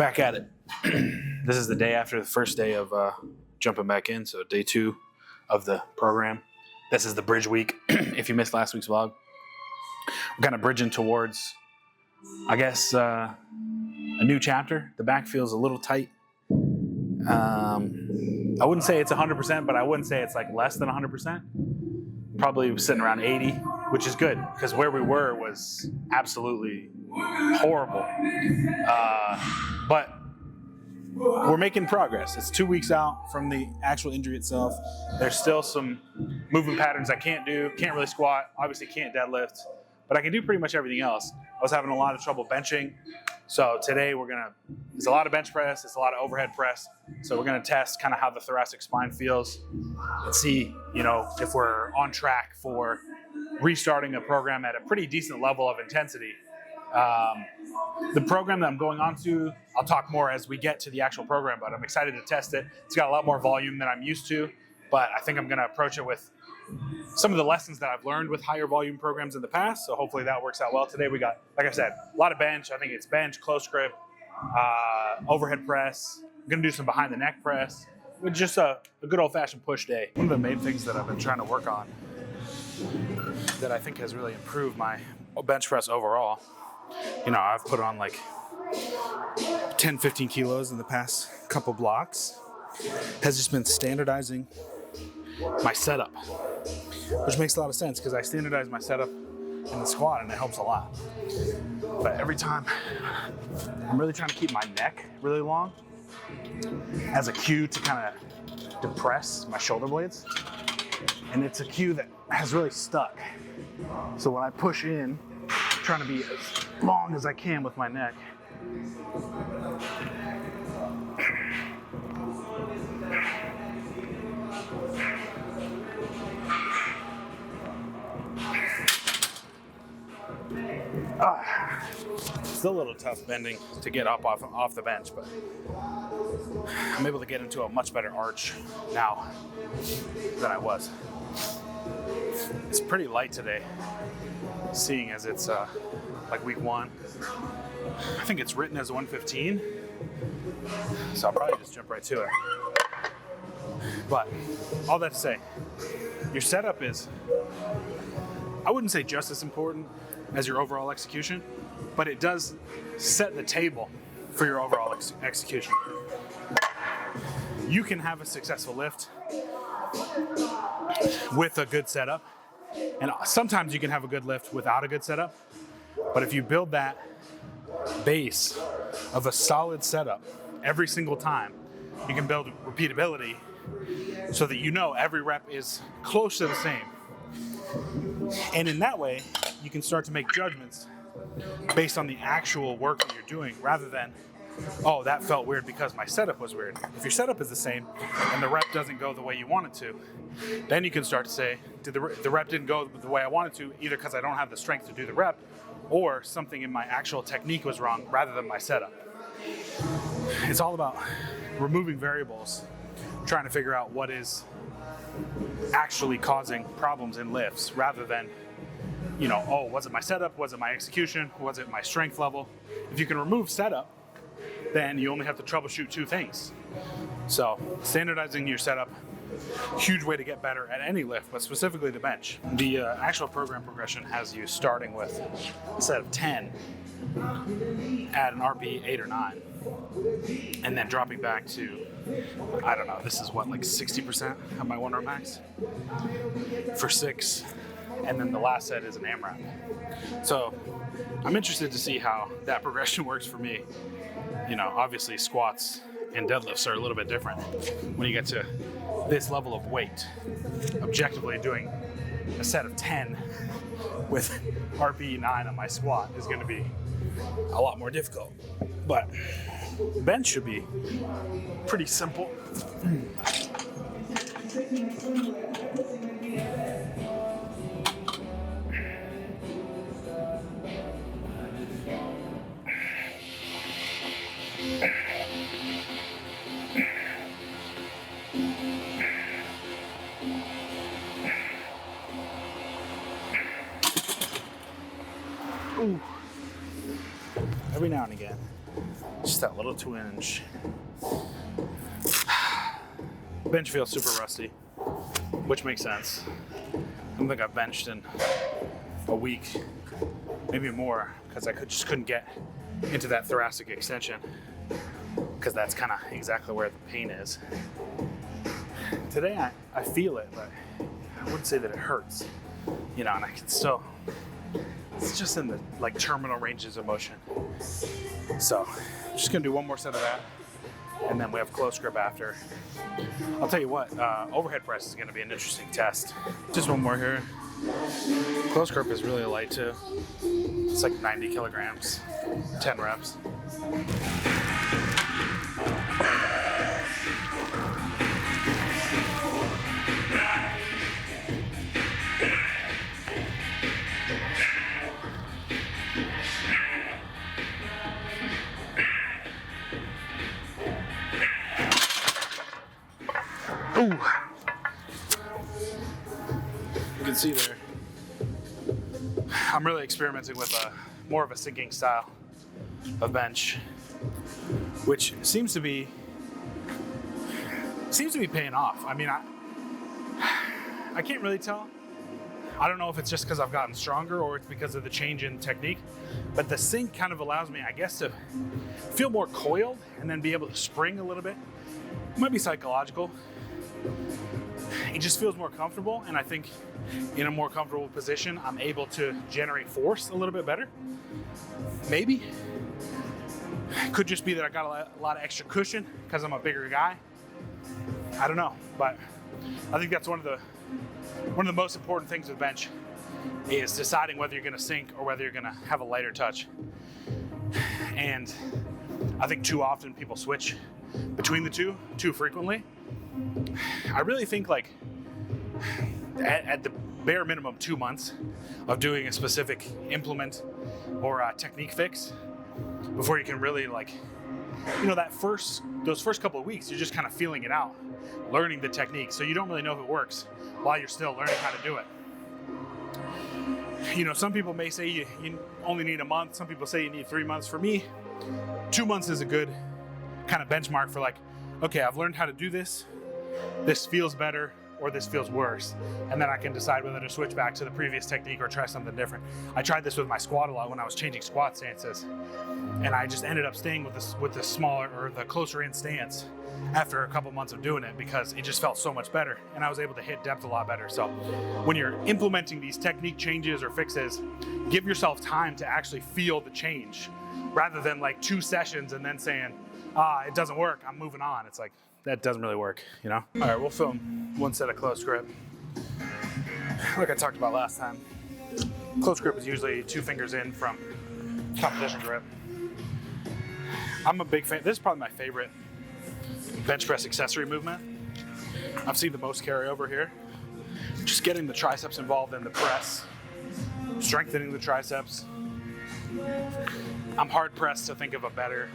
Back at it. This is the day after the first day of jumping back in, so day 2 of the program. This is the bridge week. If you missed last week's vlog, we're kind of bridging towards, I guess, a new chapter. The back feels a little tight. I wouldn't say it's 100%, but I wouldn't say it's like less than 100%. Probably sitting around 80, which is good because where we were was absolutely horrible. But we're making progress. It's 2 weeks out from the actual injury itself. There's still some movement patterns I can't do. Can't really squat. Obviously can't deadlift, but I can do pretty much everything else. I was having a lot of trouble benching. So today it's a lot of bench press, it's a lot of overhead press. So we're gonna test kind of how the thoracic spine feels and see, if we're on track for restarting a program at a pretty decent level of intensity. The program that I'm going on to, I'll talk more as we get to the actual program, but I'm excited to test it. It's got a lot more volume than I'm used to, but I think I'm gonna approach it with some of the lessons that I've learned with higher volume programs in the past. So hopefully that works out well. Today we got, like I said, a lot of bench. I think it's bench, close grip, overhead press. I'm gonna do some behind the neck press. It's just a good old fashioned push day. One of the main things that I've been trying to work on that I think has really improved my bench press overall, I've put on like 10, 15 kilos in the past couple blocks, has just been standardizing my setup, which makes a lot of sense because I standardize my setup in the squat and it helps a lot. But every time I'm really trying to keep my neck really long as a cue to kind of depress my shoulder blades. And it's a cue that has really stuck. So when I push in, I'm trying to be as long as I can with my neck. Still a little tough bending to get up off the bench, but I'm able to get into a much better arch now than I was. It's pretty light today, seeing as it's like week 1. I think it's written as 115, so I'll probably just jump right to it. But all that to say, your setup is, I wouldn't say just as important as your overall execution, but it does set the table for your overall execution. You can have a successful lift with a good setup, and sometimes you can have a good lift without a good setup, but if you build that base of a solid setup every single time, you can build repeatability so that every rep is close to the same. And in that way, you can start to make judgments based on the actual work that you're doing rather than, oh, that felt weird because my setup was weird. If your setup is the same and the rep doesn't go the way you want it to, then you can start to say, the rep didn't go the way I wanted to, either because I don't have the strength to do the rep or something in my actual technique was wrong rather than my setup. It's all about removing variables, trying to figure out what is actually causing problems in lifts rather than, was it my setup? Was it my execution? Was it my strength level? If you can remove setup, then you only have to troubleshoot 2 things. So standardizing your setup, huge way to get better at any lift, but specifically the bench. The actual program progression has you starting with a set of 10 at an RP 8 or 9, and then dropping back to, I don't know, this is what, like 60% of my 1 rep max for 6, and then the last set is an AMRAP. So I'm interested to see how that progression works for me. Obviously squats and deadlifts are a little bit different when you get to this level of weight. Objectively doing a set of 10 with RPE 9 on my squat is going to be a lot more difficult. But bench should be pretty simple. Ooh. Every now and again, just that little twinge. Bench feels super rusty, which makes sense. I don't think I've benched in a week, maybe more, because I just couldn't get into that thoracic extension, because that's kind of exactly where the pain is. Today I feel it, but I wouldn't say that it hurts, you know, and I can still, it's just in the like terminal ranges of motion. So I'm just gonna do one more set of that, and then we have close grip after. I'll tell you what, overhead press is gonna be an interesting test. Just one more here. Close grip is really light too. It's like 90 kilograms, 10 reps. Ooh. You can see there, I'm really experimenting with more of a sinking style of bench, which seems to be paying off. I mean, I can't really tell. I don't know if it's just because I've gotten stronger or it's because of the change in technique, but the sink kind of allows me, I guess, to feel more coiled and then be able to spring a little bit. It might be psychological. It just feels more comfortable, and I think in a more comfortable position, I'm able to generate force a little bit better. Maybe. Could just be that I got a lot of extra cushion because I'm a bigger guy. I don't know, but I think that's one of the most important things with bench is deciding whether you're gonna sink or whether you're gonna have a lighter touch. And I think too often people switch between the two too frequently. I really think like at the bare minimum 2 months of doing a specific implement or a technique fix before you can really, like, you know, those first couple of weeks, you're just kind of feeling it out, learning the technique. So you don't really know if it works while you're still learning how to do it. You know, some people may say you only need a month. Some people say you need 3 months. For me, 2 months is a good kind of benchmark for like, okay, I've learned how to do this. This feels better or this feels worse. And then I can decide whether to switch back to the previous technique or try something different. I tried this with my squat a lot when I was changing squat stances. And I just ended up staying with the smaller or the closer in stance after a couple months of doing it because it just felt so much better and I was able to hit depth a lot better. So when you're implementing these technique changes or fixes, give yourself time to actually feel the change rather than like 2 sessions and then saying, it doesn't work, I'm moving on. It's like, that doesn't really work, you know? All right, we'll film one set of close grip. Like I talked about last time, close grip is usually 2 fingers in from competition grip. I'm a big fan. This is probably my favorite bench press accessory movement. I've seen the most carryover here. Just getting the triceps involved in the press, strengthening the triceps. I'm hard pressed to think of a better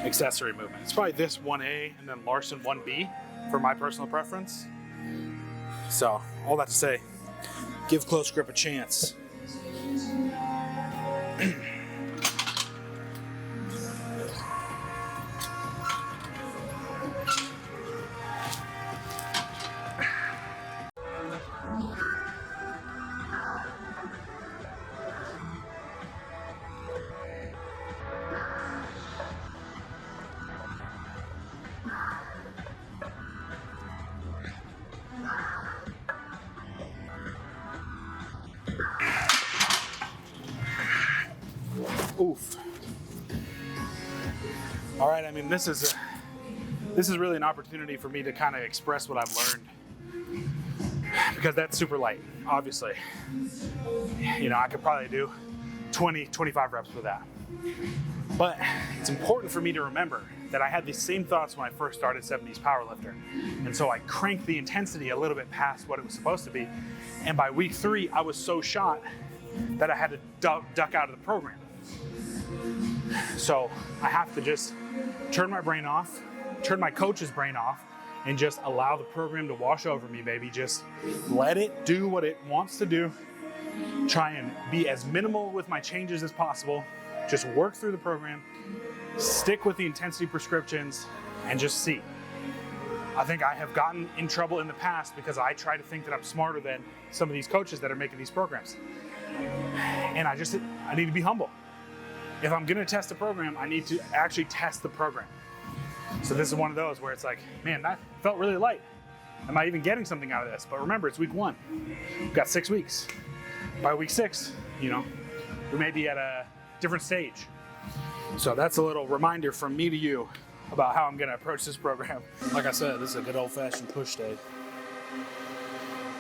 accessory movement. It's probably this 1A and then Larson 1B for my personal preference. So all that to say, give close grip a chance. Oof. All right, I mean, this is really an opportunity for me to kind of express what I've learned because that's super light, obviously. You know, I could probably do 20, 25 reps with that. But it's important for me to remember that I had these same thoughts when I first started 70s powerlifter. And so I cranked the intensity a little bit past what it was supposed to be. And by week 3, I was so shot that I had to duck out of the program. So I have to just turn my brain off, turn my coach's brain off, and just allow the program to wash over me, baby. Just let it do what it wants to do. Try and be as minimal with my changes as possible. Just work through the program, Stick with the intensity prescriptions and just see. I think I have gotten in trouble in the past because I try to think that I'm smarter than some of these coaches that are making these programs. And I need to be humble. If I'm gonna test a program, I need to actually test the program. So this is one of those where it's like, man, that felt really light. Am I even getting something out of this? But remember, it's week 1. We've got 6 weeks. By week 6, we may be at a different stage. So that's a little reminder from me to you about how I'm gonna approach this program. Like I said, this is a good old-fashioned push day.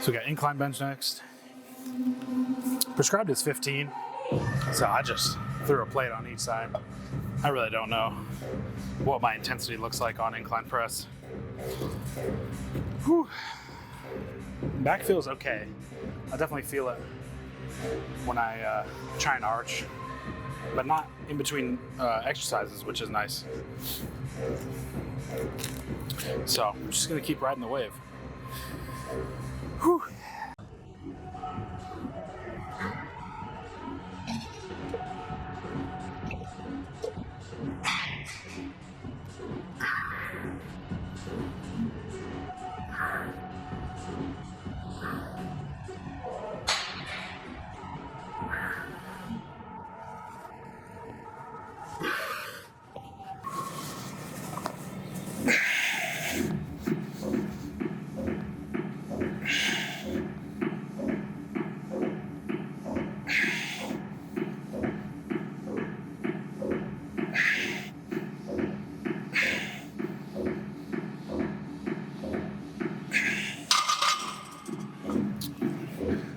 So we got incline bench next. Prescribed is 15. So I just threw a plate on each side. I really don't know what my intensity looks like on incline press. Whew. Back feels okay. I definitely feel it when I try and arch, but not in between exercises, which is nice. So I'm just gonna keep riding the wave. Whew.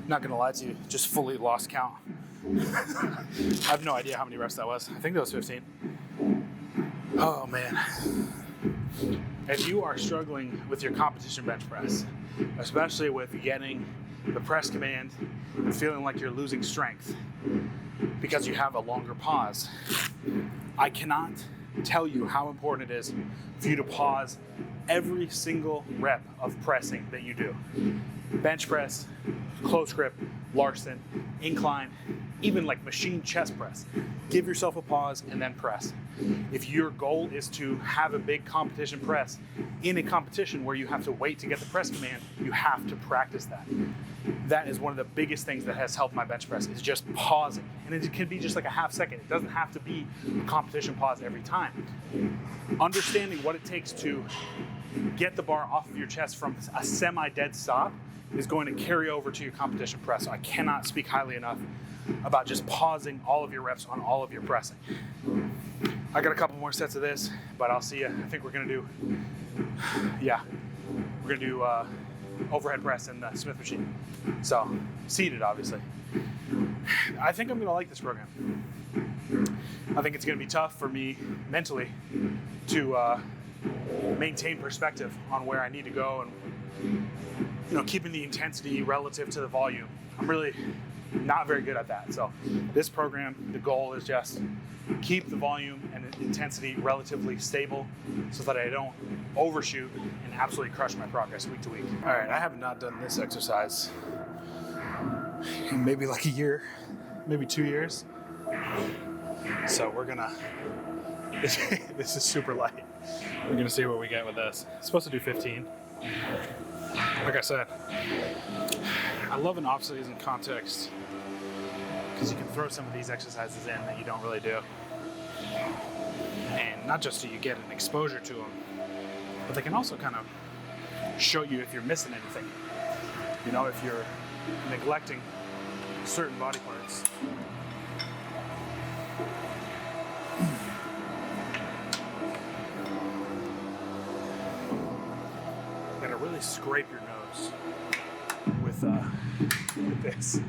Not gonna lie to you, just fully lost count. I have no idea how many reps that was. I think that was 15. Oh man. If you are struggling with your competition bench press, especially with getting the press command and feeling like you're losing strength because you have a longer pause, I cannot tell you how important it is for you to pause every single rep of pressing that you do. Bench press, close grip, Larson, incline, even like machine chest press. Give yourself a pause and then press. If your goal is to have a big competition press in a competition where you have to wait to get the press command, you have to practice that. That is one of the biggest things that has helped my bench press, is just pausing. And it can be just like a half second. It doesn't have to be a competition pause every time. Understanding what it takes to get the bar off of your chest from a semi-dead stop is going to carry over to your competition press. So I cannot speak highly enough about just pausing all of your reps on all of your pressing. I got a couple more sets of this, but I'll see you. I think we're gonna do overhead press in the Smith machine. So seated, obviously. I think I'm gonna like this program. I think it's gonna be tough for me mentally to maintain perspective on where I need to go and keeping the intensity relative to the volume. I'm really not very good at that. So this program, the goal is just keep the volume and intensity relatively stable so that I don't overshoot and absolutely crush my progress week to week. All right, I have not done this exercise in maybe like a year, maybe 2 years. So we're gonna, this is super light. We're gonna see what we get with this. It's supposed to do 15. Like I said, I love an off-season context because you can throw some of these exercises in that you don't really do. And not just do you get an exposure to them, but they can also kind of show you if you're missing anything. If you're neglecting certain body parts. You gotta really scrape your nose with this.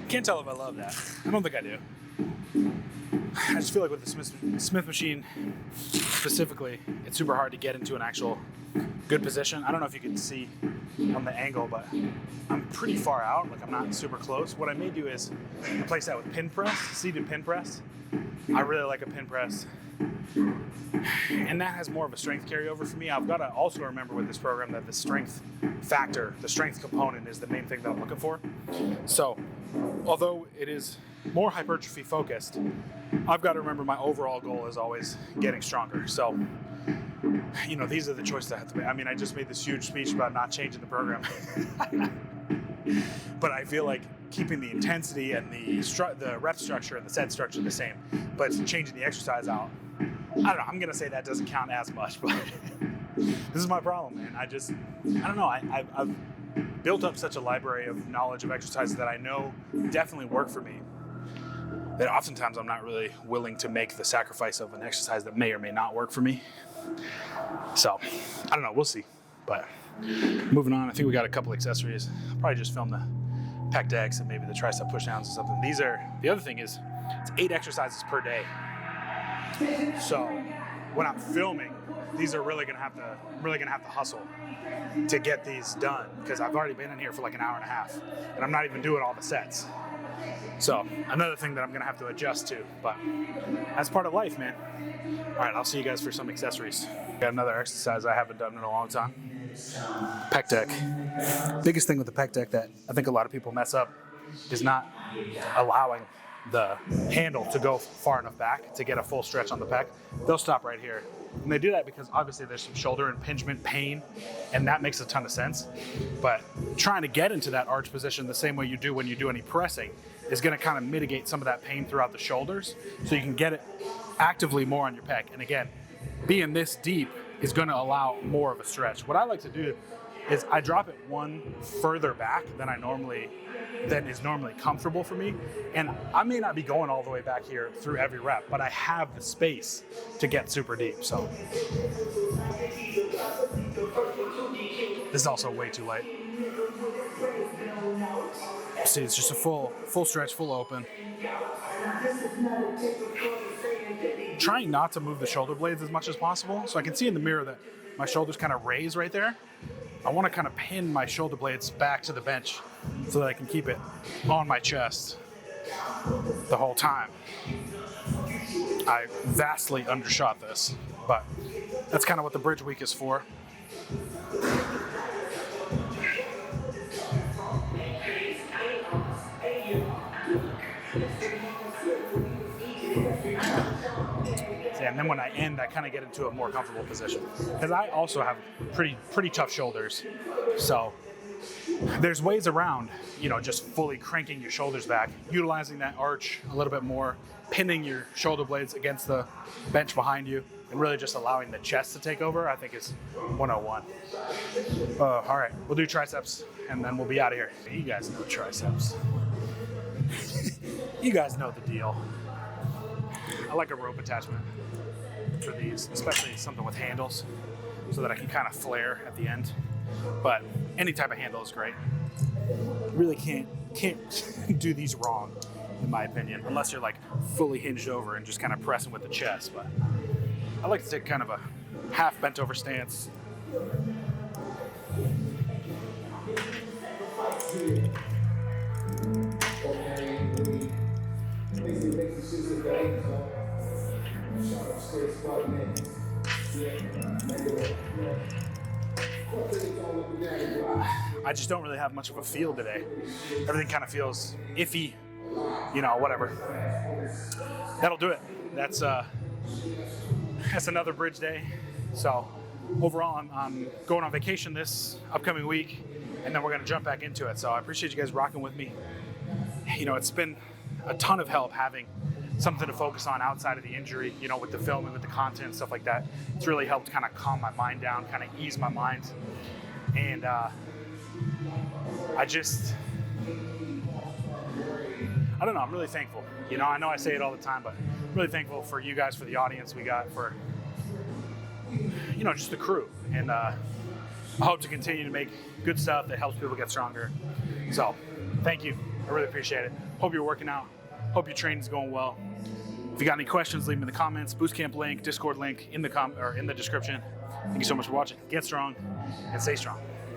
Can't tell if I love that. I don't think I do. I just feel like with the Smith machine, specifically, it's super hard to get into an actual good position. I don't know if you can see on the angle, but I'm pretty far out, like I'm not super close. What I may do is replace that with pin press, seated pin press. I really like a pin press, and that has more of a strength carryover for me. I've got to also remember with this program that the strength factor, the strength component is the main thing that I'm looking for. So although it is more hypertrophy focused, I've got to remember my overall goal is always getting stronger. So, you know, these are the choices I have to make. I mean, I just made this huge speech about not changing the program. But I feel like keeping the intensity and the rep structure and the set structure the same, but changing the exercise out, I don't know, I'm going to say that doesn't count as much, but this is my problem, man. I don't know, I've built up such a library of knowledge of exercises that I know definitely work for me, that oftentimes I'm not really willing to make the sacrifice of an exercise that may or may not work for me. So, I don't know, we'll see. But moving on, I think we got a couple accessories. I'll probably just film the Pec Decks and maybe the Tricep Pushdowns or something. The other thing is, it's 8 exercises per day. So when I'm filming, these are really gonna have to hustle to get these done, because I've already been in here for like an hour and a half and I'm not even doing all the sets. So another thing that I'm gonna have to adjust to, but that's part of life, man. All right, I'll see you guys for some accessories. Got another exercise I haven't done in a long time. Pec Deck. Biggest thing with the Pec Deck that I think a lot of people mess up is not allowing the handle to go far enough back to get a full stretch on the pec. They'll stop right here. And they do that because obviously there's some shoulder impingement pain, and that makes a ton of sense. But trying to get into that arch position the same way you do when you do any pressing is gonna kind of mitigate some of that pain throughout the shoulders, so you can get it actively more on your pec. And again, being this deep is gonna allow more of a stretch. What I like to do is I drop it one further back than is normally comfortable for me. And I may not be going all the way back here through every rep, but I have the space to get super deep. So this is also way too light. See, it's just a full stretch, full open. Trying not to move the shoulder blades as much as possible. So I can see in the mirror that my shoulders kind of raise right there. I want to kind of pin my shoulder blades back to the bench so that I can keep it on my chest the whole time. I vastly undershot this, but that's kind of what the bridge week is for. And then when I end, I kind of get into a more comfortable position, because I also have pretty tough shoulders. So there's ways around, you know, just fully cranking your shoulders back, utilizing that arch a little bit more, pinning your shoulder blades against the bench behind you, and really just allowing the chest to take over, I think is 101. All right, we'll do triceps and then we'll be out of here. You guys know triceps. You guys know the deal. I like a rope attachment for these, especially something with handles, so that I can kind of flare at the end. But any type of handle is great. Really can't do these wrong, in my opinion, unless you're like fully hinged over and just kind of pressing with the chest. But I like to take kind of a half bent over stance. I just don't really have much of a feel today. Everything kind of feels iffy, you know, whatever. That'll do it. That's another bridge day. So overall, I'm going on vacation this upcoming week, and then we're going to jump back into it. So I appreciate you guys rocking with me. You know, it's been a ton of help having something to focus on outside of the injury, you know, with the filming, with the content, stuff like that. It's really helped kind of calm my mind down, kind of ease my mind. And I don't know, I'm really thankful. You know I say it all the time, but I'm really thankful for you guys, for the audience we got, for, you know, just the crew. And I hope to continue to make good stuff that helps people get stronger. So thank you. I really appreciate it. Hope you're working out. Hope your training's going well. If you got any questions, leave them in the comments. Boost camp link, Discord link in the description. Thank you so much for watching. Get strong and stay strong.